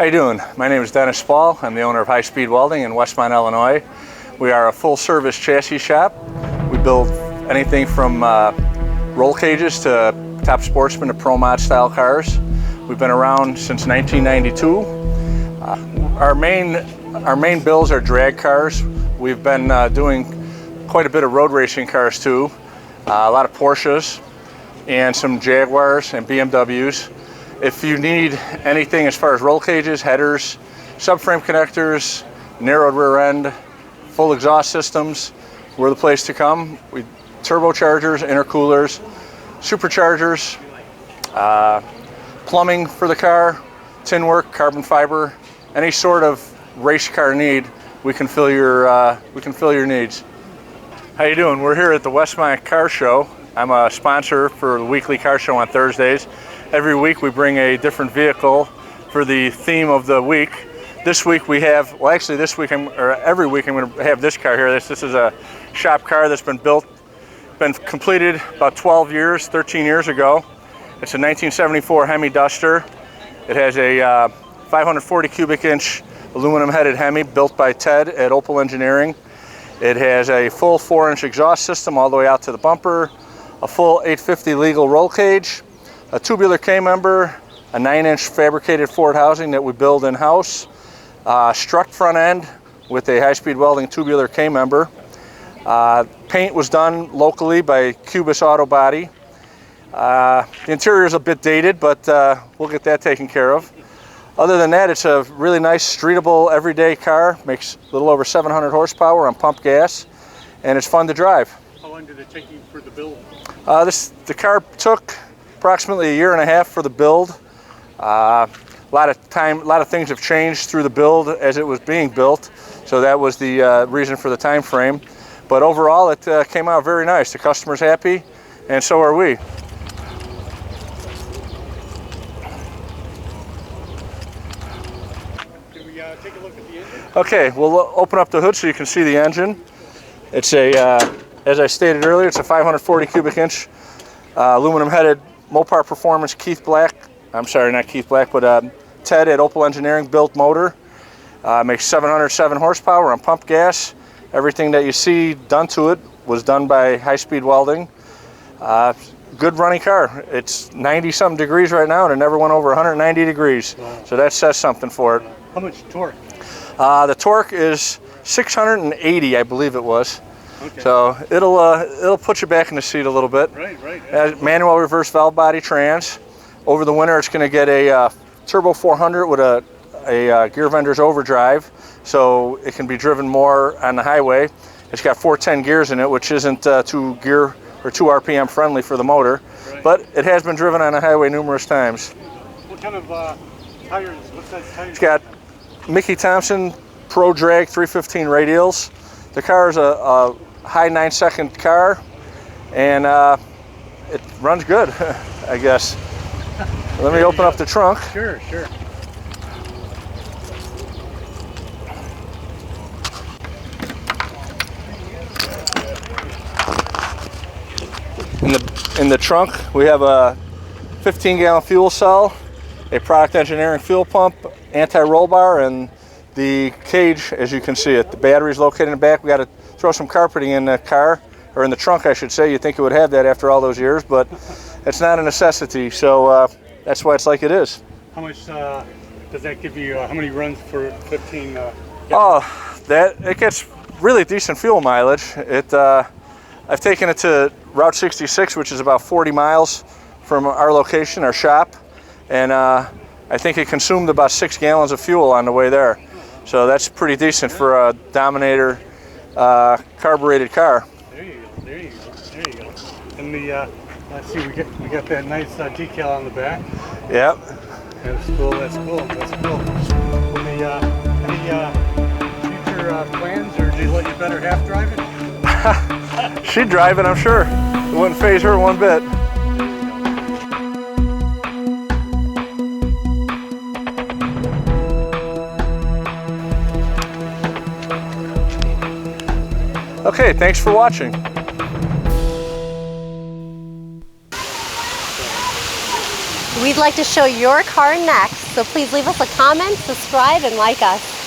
How you doing? My name is Dennis Spall. I'm the owner of High Speed Welding in Westmont, Illinois. We are a full-service chassis shop. We build anything from roll cages to top sportsman to pro mod style cars. We've been around since 1992. Our main builds are drag cars. We've been doing quite a bit of road racing cars too. A lot of Porsches and some Jaguars and BMWs. If you need anything as far as roll cages, headers, subframe connectors, narrowed rear end, full exhaust systems, we're the place to come. We turbochargers, intercoolers, superchargers, plumbing for the car, tin work, carbon fiber, any sort of race car need, we can fill your needs. How you doing? We're here at the Westmont Car Show. I'm a sponsor for the weekly car show on Thursdays. Every week we bring a different vehicle for the theme of the week. This week we have, well actually this week, every week I'm going to have this car here. This is a shop car that's been completed about 13 years ago. It's a 1974 Hemi Duster. It has a 540 cubic inch aluminum headed Hemi built by Ted at Opel Engineering. It has a full 4-inch exhaust system all the way out to the bumper, a full 850 legal roll cage, a tubular K-member, a 9-inch fabricated Ford housing that we build in-house, strut front end with a high-speed welding tubular K-member. Paint was done locally by Cubis Auto Body. The interior is a bit dated, but we'll get that taken care of. Other than that, it's a really nice, streetable, everyday car. Makes a little over 700 horsepower on pump gas, and it's fun to drive. How long did it take you for the build? The car took approximately a year and a half for the build. A lot of things have changed through the build as it was being built, so that was the reason for the time frame. But overall, it came out very nice. The customer's happy, and so are we. Can we take a look at the engine? Okay, we'll open up the hood so you can see the engine. It's a, as I stated earlier, it's a 540 cubic inch aluminum headed Mopar Performance Keith Black, I'm sorry, not Keith Black, but Ted at Opel Engineering built motor. Makes 707 horsepower on pump gas. Everything that you see done to it was done by High Speed Welding. Good running car. It's 90-something degrees right now, and it never went over 190 degrees. Wow. So that says something for it. How much torque? The torque is 680, I believe it was. Okay. So it'll put you back in the seat a little bit. Right. Manual reverse valve body trans. Over the winter, it's going to get a turbo 400 with a gear vendor's overdrive, so it can be driven more on the highway. It's got 410 gears in it, which isn't too RPM friendly for the motor, right. But it has been driven on the highway numerous times. What kind of tires? What size tires? It's got Mickey Thompson Pro Drag 315 radials. The car is a high 9-second car, and it runs good, I guess. Let me open up the trunk. Sure. In the trunk, we have a 15-gallon fuel cell, a Product Engineering fuel pump, anti-roll bar, and the cage, as you can see it. The battery's located in the back. We got to throw some carpeting in the car, or in the trunk, I should say. You'd think it would have that after all those years, but it's not a necessity, so that's why it's like it is. How much does that give you? How many runs for 15? It gets really decent fuel mileage. I've taken it to Route 66, which is about 40 miles from our location, our shop, and I think it consumed about 6 gallons of fuel on the way there. So that's pretty decent for a Dominator carbureted car. There you go. And let's see, we got that nice decal on the back. Yep. That's cool. And any future plans, or do you let your better half drive it? She'd drive it, I'm sure. It wouldn't faze her one bit. Okay, thanks for watching. We We'd like to show your car next, so please leave us a comment, subscribe, and like us.